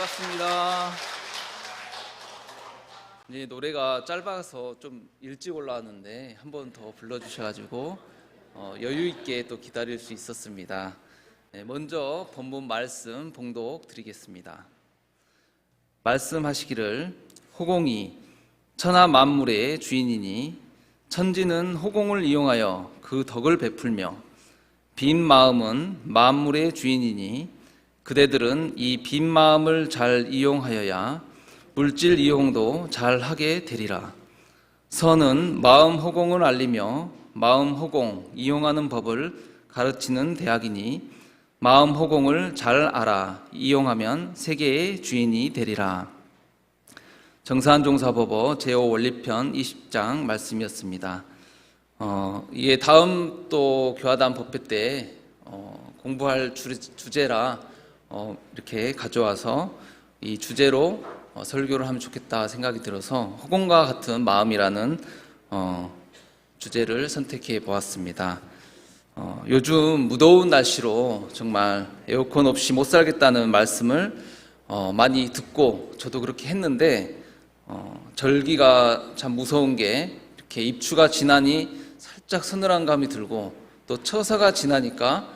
반갑습니다. 이제 노래가 짧아서 좀 일찍 올라왔는데 한 번 더 불러주셔가지고 여유 있게 또 기다릴 수 있었습니다. 먼저 본문 말씀 봉독 드리겠습니다. 말씀하시기를 호공이 천하 만물의 주인이니 천지는 호공을 이용하여 그 덕을 베풀며 빈 마음은 만물의 주인이니 그대들은 이 빈 마음을 잘 이용하여야 물질 이용도 잘 하게 되리라. 선은 마음 호공을 알리며 마음 호공 이용하는 법을 가르치는 대학이니 마음 호공을 잘 알아 이용하면 세계의 주인이 되리라. 정사한종사법어 제5원리편 20장 말씀이었습니다. 이게 다음 또 교화단 법회 때 공부할 주제라 이렇게 가져와서 이 주제로 설교를 하면 좋겠다 생각이 들어서 호공과 같은 마음이라는 주제를 선택해 보았습니다. 요즘 무더운 날씨로 정말 에어컨 없이 못 살겠다는 말씀을 많이 듣고 저도 그렇게 했는데 절기가 참 무서운 게 이렇게 입추가 지나니 살짝 서늘한 감이 들고 또 처사가 지나니까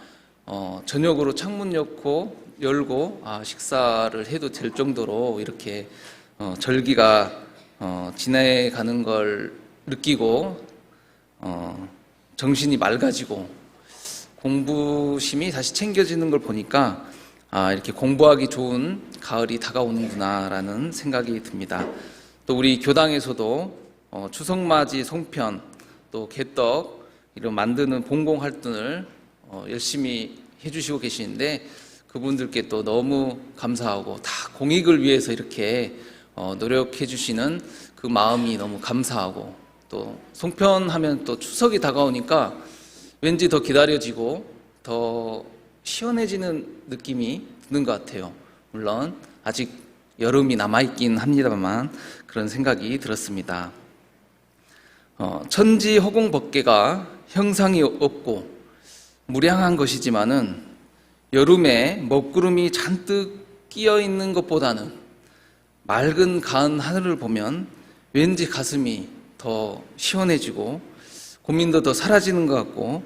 저녁으로 창문 열고 식사를 해도 될 정도로 이렇게 절기가 지나가는 걸 느끼고 정신이 맑아지고 공부심이 다시 챙겨지는 걸 보니까 이렇게 공부하기 좋은 가을이 다가오는구나라는 생각이 듭니다. 또 우리 교당에서도 추석맞이 송편 또 개떡 이런 만드는 봉공 활동을 열심히 해주시고 계시는데 그분들께 또 너무 감사하고 다 공익을 위해서 이렇게 노력해 주시는 그 마음이 너무 감사하고 또 송편하면 또 추석이 다가오니까 왠지 더 기다려지고 더 시원해지는 느낌이 드는 것 같아요. 물론 아직 여름이 남아있긴 합니다만 그런 생각이 들었습니다. 천지 허공법계가 형상이 없고 무량한 것이지만은 여름에 먹구름이 잔뜩 끼어 있는 것보다는 맑은 가은 하늘을 보면 왠지 가슴이 더 시원해지고 고민도 더 사라지는 것 같고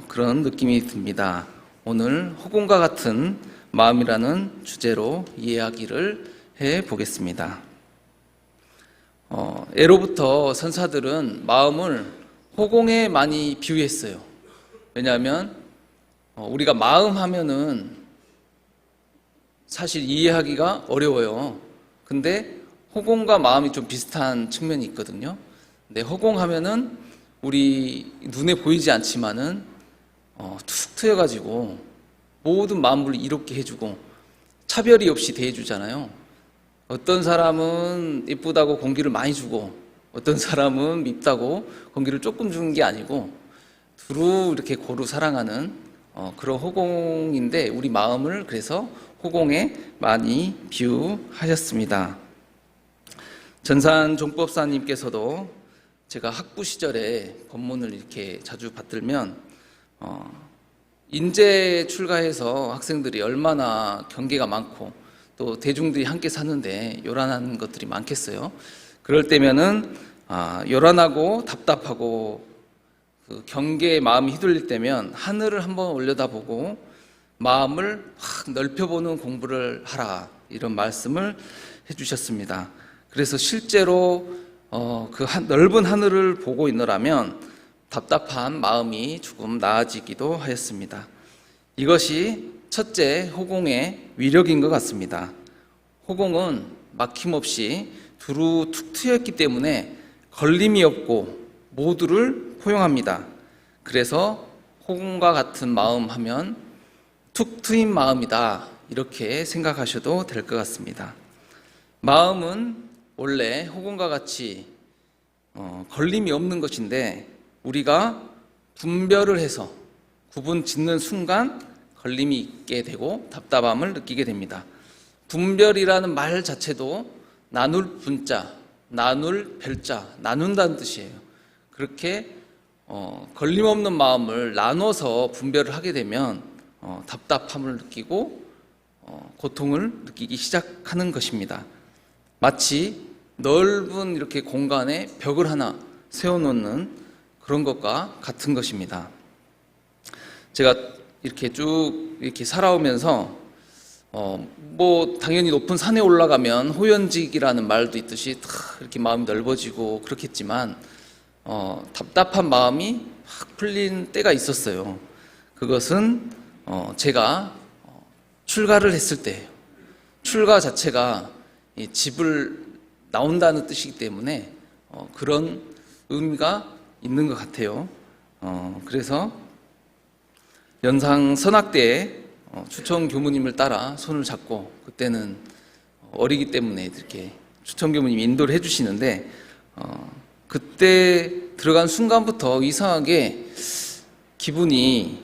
그런 느낌이 듭니다. 오늘 호공과 같은 마음이라는 주제로 이야기를 해보겠습니다. 예로부터 선사들은 마음을 호공에 많이 비유했어요. 왜냐하면 우리가 마음 하면은 사실 이해하기가 어려워요. 근데 호공과 마음이 좀 비슷한 측면이 있거든요. 근데 호공 하면은 우리 눈에 보이지 않지만은 툭 트여가지고 모든 마음을 이롭게 해주고 차별이 없이 대해주잖아요. 어떤 사람은 예쁘다고 공기를 많이 주고 어떤 사람은 밉다고 공기를 조금 주는 게 아니고 두루 이렇게 고루 사랑하는 그런 호공인데 우리 마음을 그래서 호공에 많이 비유하셨습니다. 전산 종법사님께서도 제가 학부 시절에 법문을 이렇게 자주 받들면 인재 출가해서 학생들이 얼마나 경계가 많고 또 대중들이 함께 사는데 요란한 것들이 많겠어요. 그럴 때면은 요란하고 답답하고 그 경계의 마음이 휘둘릴 때면 하늘을 한번 올려다보고 마음을 확 넓혀보는 공부를 하라 이런 말씀을 해주셨습니다. 그래서 실제로 그 넓은 하늘을 보고 있노라면 답답한 마음이 조금 나아지기도 하였습니다. 이것이 첫째 호공의 위력인 것 같습니다. 호공은 막힘없이 두루 툭 트였기 때문에 걸림이 없고 모두를 포용합니다. 그래서 호공과 같은 마음 하면 툭 트인 마음이다 이렇게 생각하셔도 될 것 같습니다. 마음은 원래 호공과 같이 걸림이 없는 것인데 우리가 분별을 해서 구분 짓는 순간 걸림이 있게 되고 답답함을 느끼게 됩니다. 분별이라는 말 자체도 나눌 분자, 나눌 별자, 나눈다는 뜻이에요. 그렇게 걸림없는 마음을 나눠서 분별을 하게 되면 답답함을 느끼고 고통을 느끼기 시작하는 것입니다. 마치 넓은 이렇게 공간에 벽을 하나 세워놓는 그런 것과 같은 것입니다. 제가 이렇게 쭉 이렇게 살아오면서 당연히 높은 산에 올라가면 호연직이라는 말도 있듯이 이렇게 마음이 넓어지고 그렇겠지만 답답한 마음이 확 풀린 때가 있었어요. 그것은 제가 출가를 했을 때예요. 출가 자체가 이 집을 나온다는 뜻이기 때문에 그런 의미가 있는 것 같아요. 그래서 연상 선학대에 추천 교무님을 따라 손을 잡고, 그때는 어리기 때문에 이렇게 추천 교무님이 인도를 해주시는데 그때 들어간 순간부터 이상하게 기분이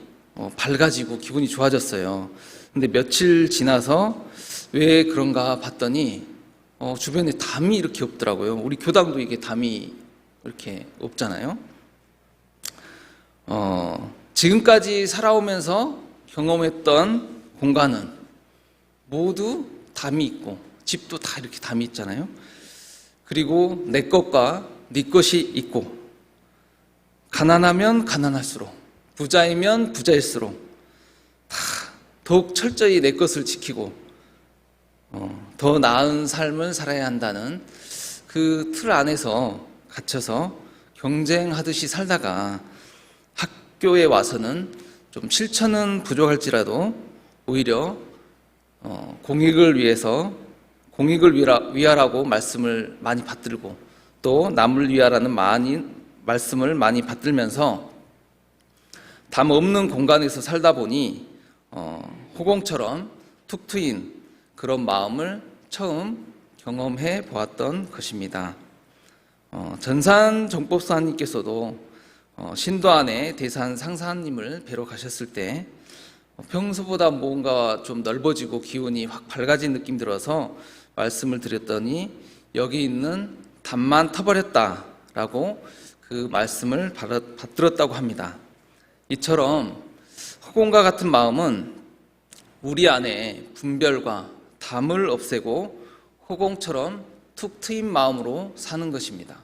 밝아지고 기분이 좋아졌어요. 근데 며칠 지나서 왜 그런가 봤더니 주변에 담이 이렇게 없더라고요. 우리 교당도 이게 담이 이렇게 없잖아요. 지금까지 살아오면서 경험했던 공간은 모두 담이 있고, 집도 다 이렇게 담이 있잖아요. 그리고 내 것과 네 것이 있고, 가난하면 가난할수록, 부자이면 부자일수록 다 더욱 철저히 내 것을 지키고 더 나은 삶을 살아야 한다는 그 틀 안에서 갇혀서 경쟁하듯이 살다가 학교에 와서는 좀 실천은 부족할지라도 오히려 공익을 위하라고 말씀을 많이 받들고, 또 남을 위하라는 말씀을 많이 받들면서 담 없는 공간에서 살다 보니 호공처럼 툭 트인 그런 마음을 처음 경험해 보았던 것입니다. 전산 정법사님께서도 신도안의 대산 상사님을 뵈러 가셨을 때 평소보다 뭔가 좀 넓어지고 기운이 확 밝아진 느낌 들어서 말씀을 드렸더니 여기 있는 담만 터버렸다라고 그 말씀을 받들었다고 합니다. 이처럼 허공과 같은 마음은 우리 안에 분별과 담을 없애고 허공처럼 툭 트인 마음으로 사는 것입니다.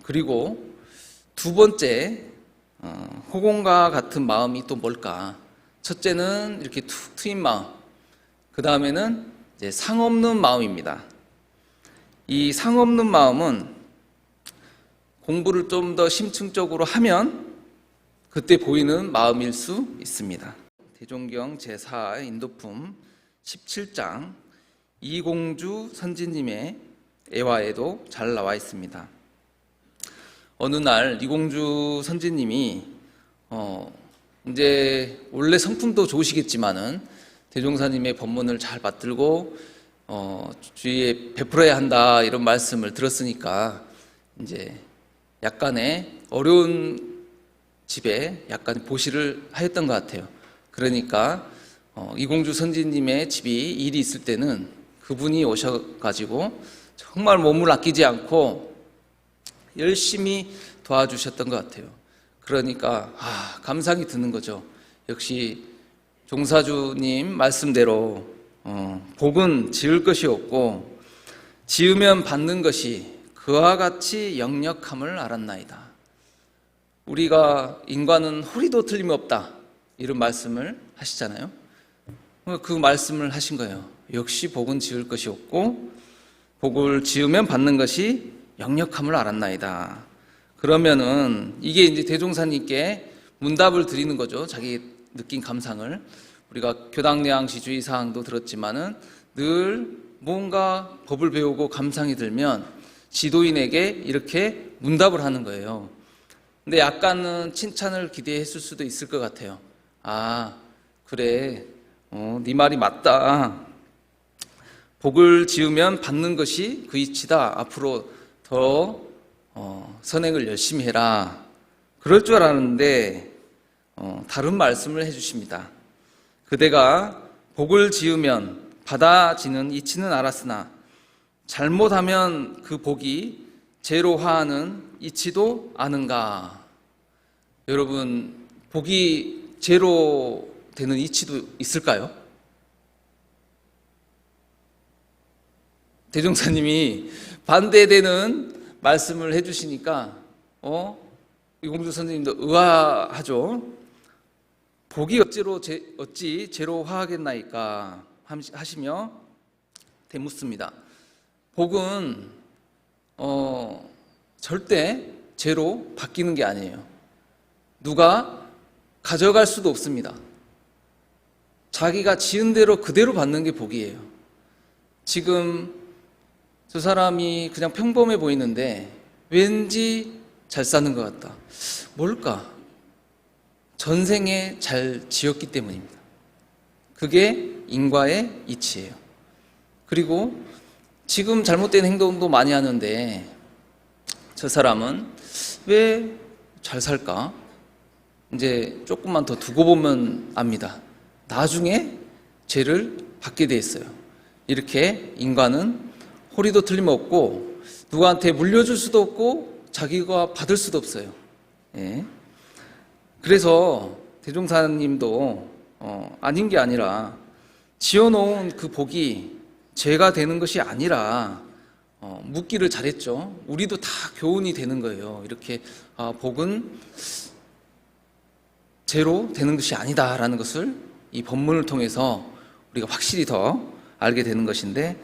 그리고 두 번째, 허공과 같은 마음이 또 뭘까? 첫째는 이렇게 툭 트인 마음, 그 다음에는 이제 상없는 마음입니다. 이 상없는 마음은 공부를 좀 더 심층적으로 하면 그때 보이는 마음일 수 있습니다. 대종경 제4 인도품 17장 이공주 선지님의 애화에도 잘 나와 있습니다. 어느 날 이공주 선지님이 이제 원래 성품도 좋으시겠지만은 대종사님의 법문을 잘 받들고 주위에 베풀어야 한다 이런 말씀을 들었으니까 이제 약간의 어려운 집에 약간 보시를 하였던 것 같아요. 그러니까 이공주 선지님의 집이 일이 있을 때는 그분이 오셔가지고 정말 몸을 아끼지 않고 열심히 도와주셨던 것 같아요. 그러니까 감상이 드는 거죠. 역시 종사주님 말씀대로 복은 지을 것이 없고 지으면 받는 것이 그와 같이 역력함을 알았나이다. 우리가 인간은 허리도 틀림없다 이런 말씀을 하시잖아요. 그 말씀을 하신 거예요. 역시 복은 지을 것이 없고 복을 지으면 받는 것이 역력함을 알았나이다. 그러면은 이게 이제 대종사님께 문답을 드리는 거죠. 자기 느낀 감상을. 우리가 교당 내항시 주의 사항도 들었지만은 늘 뭔가 법을 배우고 감상이 들면 지도인에게 이렇게 문답을 하는 거예요. 근데 약간은 칭찬을 기대했을 수도 있을 것 같아요. 그래, 네 말이 맞다. 복을 지으면 받는 것이 그 이치다. 앞으로 더 선행을 열심히 해라. 그럴 줄 알았는데 다른 말씀을 해주십니다. 그대가 복을 지으면 받아지는 이치는 알았으나 잘못하면 그 복이 제로화하는 이치도 아는가? 여러분, 복이 제로 되는 이치도 있을까요? 대종사님이 반대되는 말씀을 해주시니까 이공주 선생님도 의아하죠. 복이 어찌 죄로 화하겠나이까 하시며 대묻습니다. 복은 절대 죄로 바뀌는 게 아니에요. 누가 가져갈 수도 없습니다. 자기가 지은 대로 그대로 받는 게 복이에요. 지금 저 사람이 그냥 평범해 보이는데 왠지 잘 사는 것 같다. 뭘까? 전생에 잘 지었기 때문입니다. 그게 인과의 이치예요. 그리고 지금 잘못된 행동도 많이 하는데 저 사람은 왜 잘 살까? 이제 조금만 더 두고 보면 압니다. 나중에 죄를 받게 돼 있어요. 이렇게 인간은 호리도 틀림없고 누구한테 물려줄 수도 없고 자기가 받을 수도 없어요. 예. 그래서 대종사님도 아닌 게 아니라 지어놓은 그 복이 죄가 되는 것이 아니라 묻기를 잘했죠. 우리도 다 교훈이 되는 거예요. 이렇게 복은 죄로 되는 것이 아니다라는 것을 이 본문을 통해서 우리가 확실히 더 알게 되는 것인데,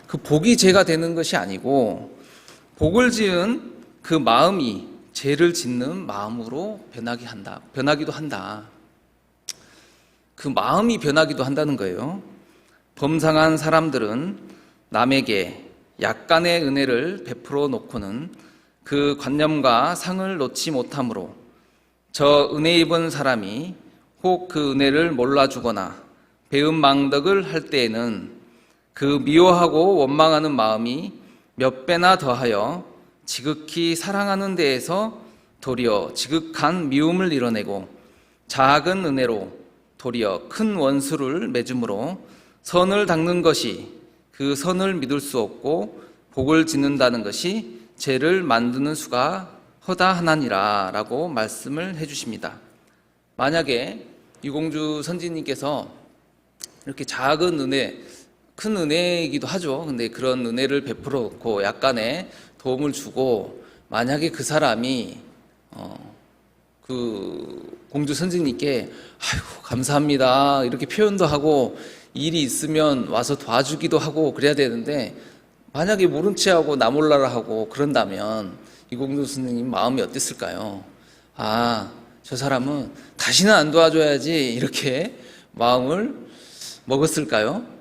그 복이 죄가 되는 것이 아니고 복을 지은 그 마음이 죄를 짓는 마음으로 변하기도 한다. 그 마음이 변하기도 한다는 거예요. 범상한 사람들은 남에게 약간의 은혜를 베풀어 놓고는 그 관념과 상을 놓지 못하므로 저 은혜 입은 사람이 혹 그 은혜를 몰라주거나 배은망덕을 할 때에는 그 미워하고 원망하는 마음이 몇 배나 더하여 지극히 사랑하는 데에서 도리어 지극한 미움을 이뤄내고 작은 은혜로 도리어 큰 원수를 맺음으로 선을 닦는 것이 그 선을 믿을 수 없고 복을 짓는다는 것이 죄를 만드는 수가 허다하나니라 라고 말씀을 해주십니다. 만약에 유공주 선지님께서 이렇게 작은 은혜, 큰 은혜이기도 하죠. 근데 그런 은혜를 베풀어 놓고 약간의 도움을 주고, 만약에 그 사람이 그 공주 선지님께 아이고 감사합니다 이렇게 표현도 하고 일이 있으면 와서 도와주기도 하고 그래야 되는데, 만약에 모른 채 하고 나 몰라라 하고 그런다면 이 공주 선생님 마음이 어땠을까요? 저 사람은 다시는 안 도와줘야지 이렇게 마음을 먹었을까요?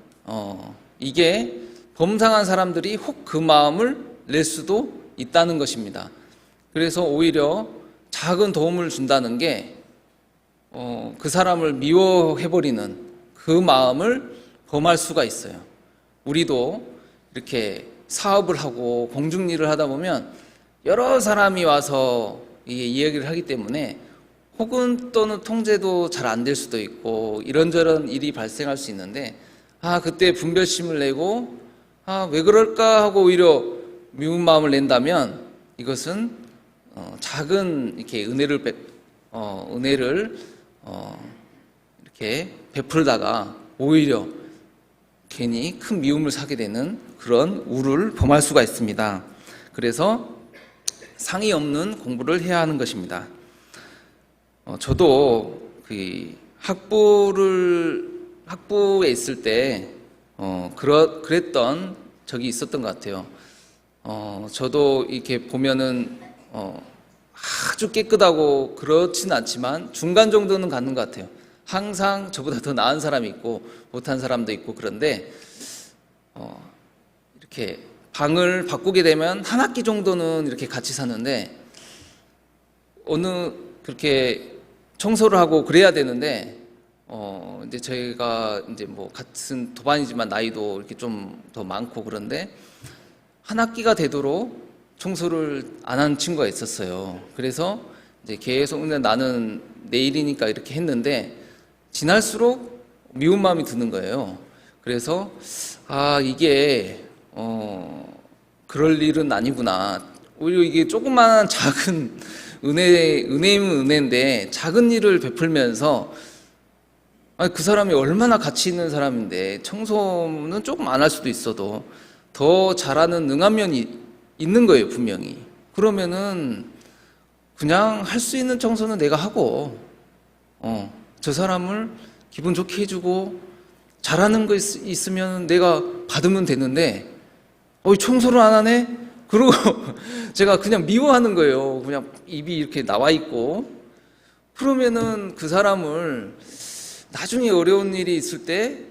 이게 범상한 사람들이 혹 그 마음을 낼 수도 있다는 것입니다. 그래서 오히려 작은 도움을 준다는 게 그 사람을 미워해버리는 그 마음을 범할 수가 있어요. 우리도 이렇게 사업을 하고 공중일을 하다 보면 여러 사람이 와서 이야기를 하기 때문에 혹은 또는 통제도 잘 안 될 수도 있고 이런저런 일이 발생할 수 있는데, 그때 분별심을 내고 왜 그럴까 하고 오히려 미운 마음을 낸다면 이것은 작은 이렇게 은혜를 이렇게 베풀다가 오히려 괜히 큰 미움을 사게 되는 그런 우를 범할 수가 있습니다. 그래서 상이 없는 공부를 해야 하는 것입니다. 저도 그 학부에 있을 때 그랬던 적이 있었던 것 같아요. 저도 이렇게 보면은 아주 깨끗하고 그렇지는 않지만 중간 정도는 갖는 것 같아요. 항상 저보다 더 나은 사람이 있고 못한 사람도 있고, 그런데 이렇게 방을 바꾸게 되면 한 학기 정도는 이렇게 같이 사는데, 그렇게 청소를 하고 그래야 되는데, 이제 저희가 이제 뭐 같은 도반이지만 나이도 이렇게 좀 더 많고 그런데 한 학기가 되도록 청소를 안 한 친구가 있었어요. 그래서 이제 계속 나는 내일이니까 이렇게 했는데 지날수록 미운 마음이 드는 거예요. 그래서 이게 그럴 일은 아니구나. 오히려 이게 조그마한 작은 은혜이면 은혜인데 작은 일을 베풀면서 그 사람이 얼마나 가치 있는 사람인데 청소는 조금 안 할 수도 있어도 더 잘하는 능한 면이 있는 거예요, 분명히. 그러면은 그냥 할 수 있는 청소는 내가 하고, 저 사람을 기분 좋게 해주고 잘하는 거 있으면 내가 받으면 되는데, 청소를 안 하네? 그러고 제가 그냥 미워하는 거예요. 그냥 입이 이렇게 나와 있고. 그러면은 그 사람을 나중에 어려운 일이 있을 때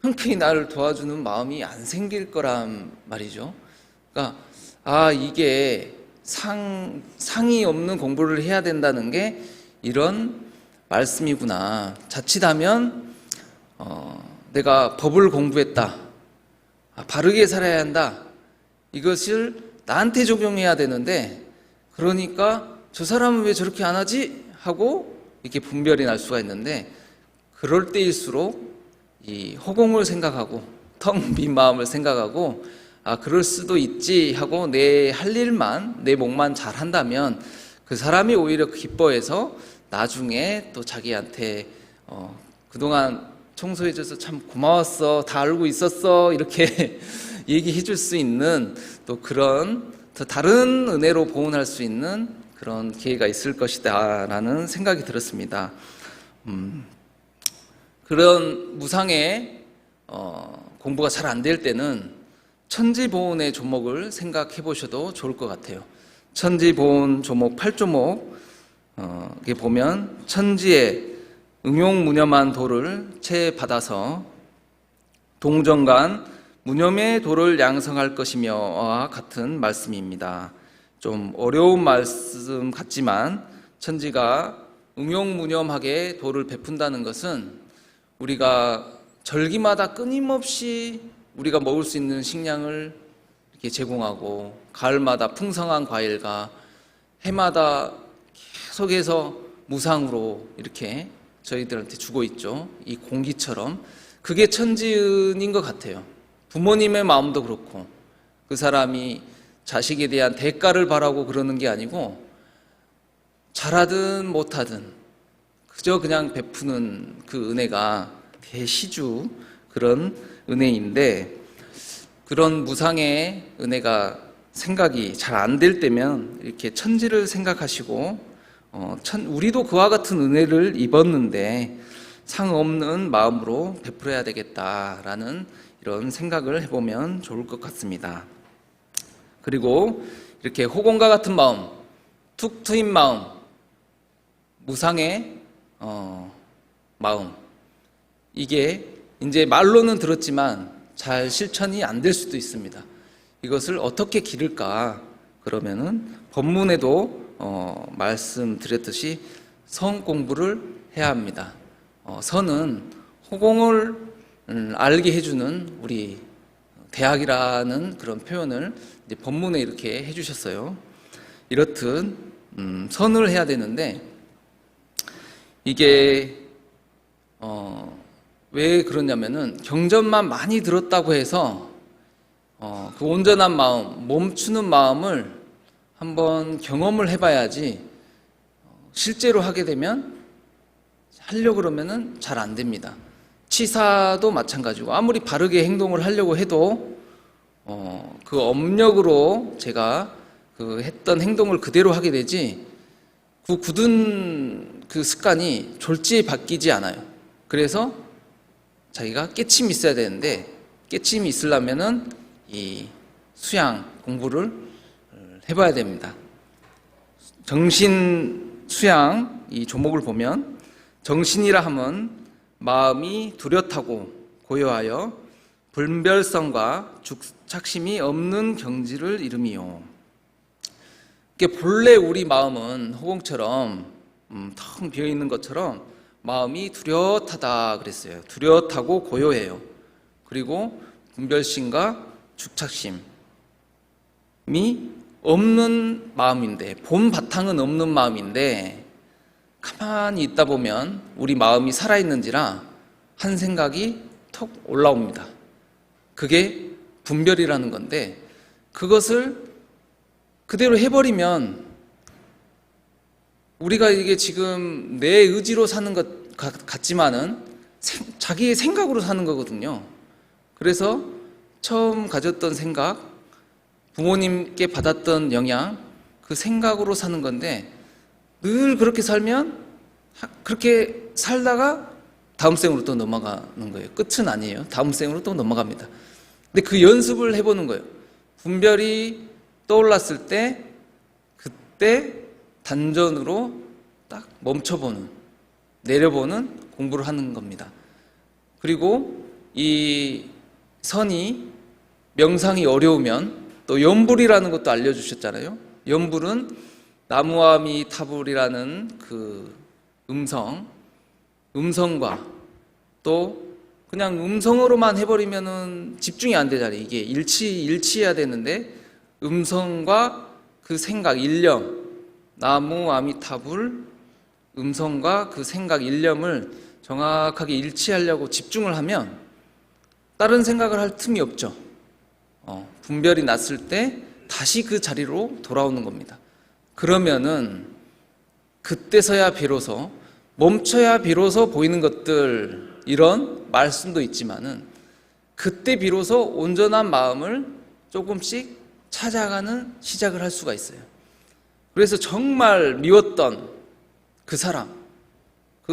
흔쾌히 나를 도와주는 마음이 안 생길 거란 말이죠. 그러니까 이게 상이 없는 공부를 해야 된다는 게 이런 말씀이구나. 자칫하면 내가 법을 공부했다, 바르게 살아야 한다, 이것을 나한테 적용해야 되는데, 그러니까 저 사람은 왜 저렇게 안 하지? 하고 이렇게 분별이 날 수가 있는데, 그럴 때일수록 이 허공을 생각하고 텅 빈 마음을 생각하고 그럴 수도 있지 하고 내 할 일만, 내 몫만 잘 한다면 그 사람이 오히려 기뻐해서 나중에 또 자기한테 그동안 청소해줘서 참 고마웠어, 다 알고 있었어, 이렇게 얘기해 줄 수 있는 또 그런 더 다른 은혜로 보응할 수 있는 그런 기회가 있을 것이다 라는 생각이 들었습니다. 그런 무상의 공부가 잘 안 될 때는 천지보온의 조목을 생각해 보셔도 좋을 것 같아요. 천지보온 조목 8조목 이게 보면 천지에 응용무념한 도를 채 받아서 동정간 무념의 도를 양성할 것이며와 같은 말씀입니다. 좀 어려운 말씀 같지만 천지가 응용무념하게 도를 베푼다는 것은 우리가 절기마다 끊임없이 우리가 먹을 수 있는 식량을 이렇게 제공하고, 가을마다 풍성한 과일과 해마다 계속해서 무상으로 이렇게 저희들한테 주고 있죠. 이 공기처럼. 그게 천지은인 것 같아요. 부모님의 마음도 그렇고, 그 사람이 자식에 대한 대가를 바라고 그러는 게 아니고 잘하든 못하든 그저 그냥 베푸는 그 은혜가 대시주 그런 은혜인데, 그런 무상의 은혜가 생각이 잘 안 될 때면 이렇게 천지를 생각하시고 우리도 그와 같은 은혜를 입었는데 상 없는 마음으로 베풀어야 되겠다라는 이런 생각을 해보면 좋을 것 같습니다. 그리고 이렇게 호공과 같은 마음, 툭 트인 마음, 무상의 마음, 이게 이제 말로는 들었지만 잘 실천이 안 될 수도 있습니다. 이것을 어떻게 기를까? 그러면은 법문에도 말씀드렸듯이 성 공부를 해야 합니다. 선은 호공을 알게 해주는 우리 대학이라는 그런 표현을 이제 법문에 이렇게 해주셨어요. 이렇듯 선을 해야 되는데, 이게 왜 그러냐면은 경전만 많이 들었다고 해서 그 온전한 마음, 멈추는 마음을 한번 경험을 해봐야지 실제로 하게 되면 하려고 그러면은 잘 안 됩니다. 치사도 마찬가지고 아무리 바르게 행동을 하려고 해도 그 업력으로 제가 그 했던 행동을 그대로 하게 되지 그 굳은 그 습관이 졸지에 바뀌지 않아요. 그래서 자기가 깨침이 있어야 되는데, 깨침이 있으려면은 이 수양 공부를 해봐야 됩니다. 정신 수양 이 조목을 보면 정신이라 함은 마음이 뚜렷하고 고요하여 분별성과 죽착심이 없는 경지를 이름이요. 본래 우리 마음은 호공처럼 텅 비어 있는 것처럼 마음이 뚜렷하다 그랬어요. 뚜렷하고 고요해요. 그리고 분별심과 죽착심이 없는 마음인데, 본 바탕은 없는 마음인데 가만히 있다 보면 우리 마음이 살아있는지라 한 생각이 턱 올라옵니다. 그게 분별이라는 건데, 그것을 그대로 해버리면 우리가 이게 지금 내 의지로 사는 것 같지만은 자기의 생각으로 사는 거거든요. 그래서 처음 가졌던 생각, 부모님께 받았던 영향, 그 생각으로 사는 건데 늘 그렇게 살면 그렇게 살다가 다음 생으로 또 넘어가는 거예요. 끝은 아니에요. 다음 생으로 또 넘어갑니다. 근데 그 연습을 해보는 거예요. 분별이 떠올랐을 때 그때 단전으로 딱 멈춰보는, 내려보는 공부를 하는 겁니다. 그리고 이 선이 명상이 어려우면 또 연불이라는 것도 알려주셨잖아요. 연불은 나무아미타불이라는 그 음성과 또 그냥 음성으로만 해버리면은 집중이 안 되잖아요. 이게 일치해야 되는데 음성과 그 생각, 일념, 나무아미타불, 음성과 그 생각, 일념을 정확하게 일치하려고 집중을 하면 다른 생각을 할 틈이 없죠. 분별이 났을 때 다시 그 자리로 돌아오는 겁니다. 그러면은 그때서야 비로소, 멈춰야 비로소 보이는 것들, 이런 말씀도 있지만은 그때 비로소 온전한 마음을 조금씩 찾아가는 시작을 할 수가 있어요. 그래서 정말 미웠던 그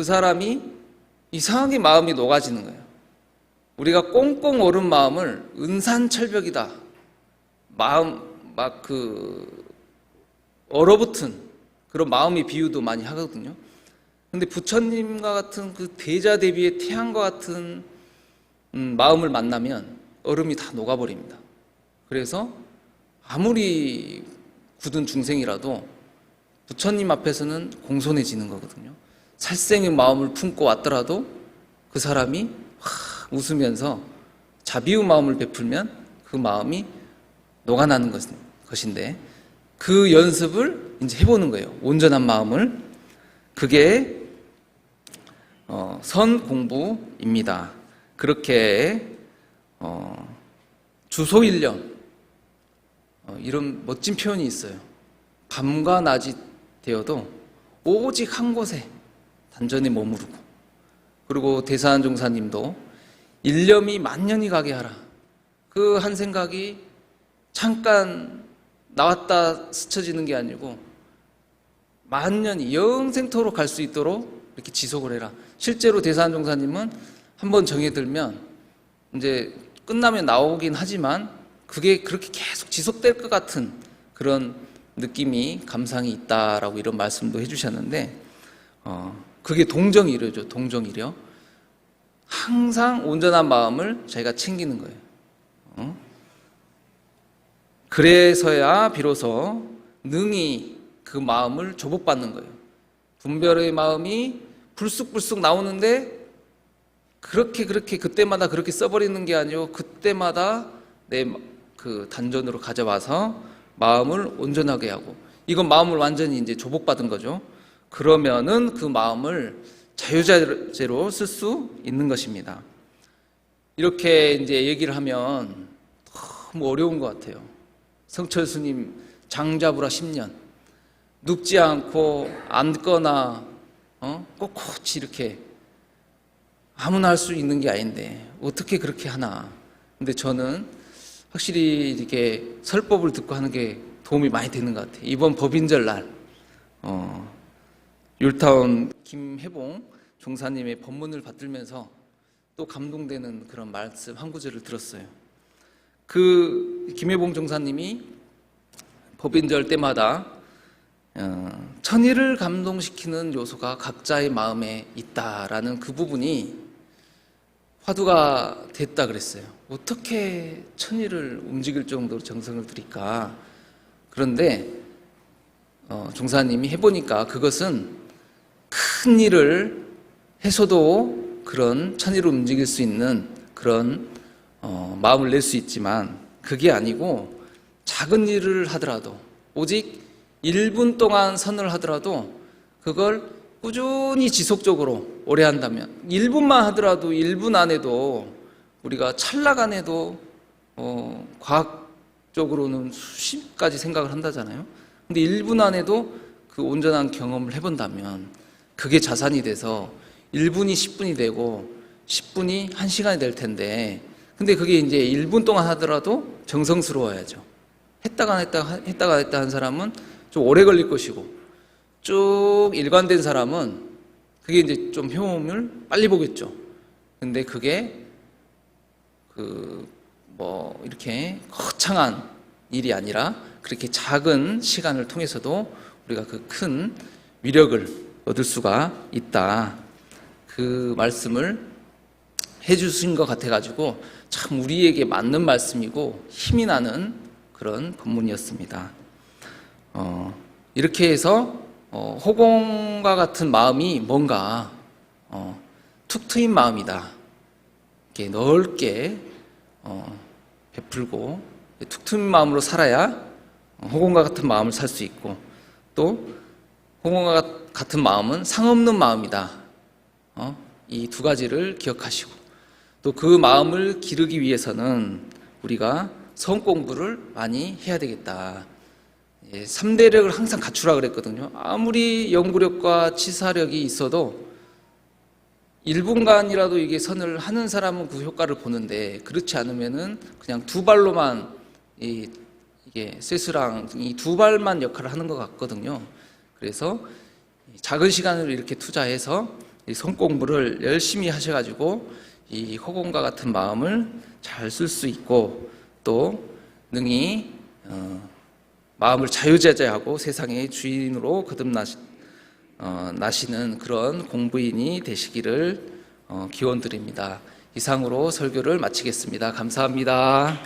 사람이 이상하게 마음이 녹아지는 거예요. 우리가 꽁꽁 얼은 마음을 은산철벽이다, 마음 막 얼어붙은 그런 마음의 비유도 많이 하거든요. 근데 부처님과 같은 그 대자대비의 태양과 같은 마음을 만나면 얼음이 다 녹아버립니다. 그래서 아무리 굳은 중생이라도 부처님 앞에서는 공손해지는 거거든요. 살생의 마음을 품고 왔더라도 그 사람이 웃으면서 자비의 마음을 베풀면 그 마음이 녹아나는 것인데 그 연습을 이제 해보는 거예요. 온전한 마음을. 그게 선 공부입니다. 그렇게 주소일념, 이런 멋진 표현이 있어요. 밤과 낮이 되어도 오직 한 곳에 단전히 머무르고, 그리고 대사한 종사님도 일념이 만년이 가게 하라. 그 한 생각이 잠깐 나왔다 스쳐지는 게 아니고 만년이 영생토록 갈 수 있도록 이렇게 지속을 해라. 실제로 대사한 종사님은 한번 정해들면 이제 끝나면 나오긴 하지만 그게 그렇게 계속 지속될 것 같은 그런 느낌이, 감상이 있다라고 이런 말씀도 해주셨는데, 그게 동정이려죠. 동정이려. 항상 온전한 마음을 자기가 챙기는 거예요. 그래서야 비로소 능히 그 마음을 조복받는 거예요. 분별의 마음이 불쑥불쑥 나오는데 그렇게 그때마다 그렇게 써버리는 게 아니고 그때마다 내 그 단전으로 가져와서 마음을 온전하게 하고, 이건 마음을 완전히 이제 조복받은 거죠. 그러면은 그 마음을 자유자재로 쓸 수 있는 것입니다. 이렇게 이제 얘기를 하면 너무 어려운 것 같아요. 성철 스님 장자부라 10년 눕지 않고 앉거나 꼿꼿이 이렇게 아무나 할 수 있는 게 아닌데 어떻게 그렇게 하나. 근데 저는 확실히 이렇게 설법을 듣고 하는 게 도움이 많이 되는 것 같아요. 이번 법인절 날 율타운 김혜봉 종사님의 법문을 받들면서 또 감동되는 그런 말씀 한 구절을 들었어요. 그 김혜봉 종사님이 법인절 때마다 천의를 감동시키는 요소가 각자의 마음에 있다라는 그 부분이 화두가 됐다 그랬어요. 어떻게 천의를 움직일 정도로 정성을 들일까? 그런데 종사님이 해보니까 그것은 큰 일을 해서도 그런 천의를 움직일 수 있는 그런 마음을 낼 수 있지만, 그게 아니고 작은 일을 하더라도 오직 1분 동안 선을 하더라도 그걸 꾸준히 지속적으로 오래 한다면, 1분만 하더라도 1분 안에도 우리가 찰나 안에도 과학적으로는 수십 가지 생각을 한다잖아요. 근데 1분 안에도 그 온전한 경험을 해본다면 그게 자산이 돼서 1분이 10분이 되고 10분이 1시간이 될 텐데, 근데 그게 이제 1분 동안 하더라도 정성스러워야죠. 했다가 했다 한 사람은 좀 오래 걸릴 것이고, 쭉 일관된 사람은 그게 이제 좀 효험을 빨리 보겠죠. 근데 그게 이렇게 거창한 일이 아니라 그렇게 작은 시간을 통해서도 우리가 그 큰 위력을 얻을 수가 있다. 그 말씀을 해주신 것 같아가지고 참 우리에게 맞는 말씀이고 힘이 나는 그런 본문이었습니다. 이렇게 해서 호공과 같은 마음이 뭔가 툭 트인 마음이다. 이렇게 넓게 베풀고 툭 트인 마음으로 살아야 호공과 같은 마음을 살 수 있고, 또 호공과 같은 마음은 상없는 마음이다. 이 두 가지를 기억하시고, 또 그 마음을 기르기 위해서는 우리가 성 공부를 많이 해야 되겠다. 3대력을 항상 갖추라 그랬거든요. 아무리 연구력과 치사력이 있어도 1분간이라도 이게 선을 하는 사람은 그 효과를 보는데, 그렇지 않으면은 그냥 두 발로만 이게 쇠수랑 이 두 발만 역할을 하는 것 같거든요. 그래서 작은 시간을 이렇게 투자해서 이 성 공부를 열심히 하셔가지고 이 호공과 같은 마음을 잘 쓸 수 있고, 또 능히 마음을 자유자재하고 세상의 주인으로 거듭나시는 그런 공부인이 되시기를 기원드립니다. 이상으로 설교를 마치겠습니다. 감사합니다.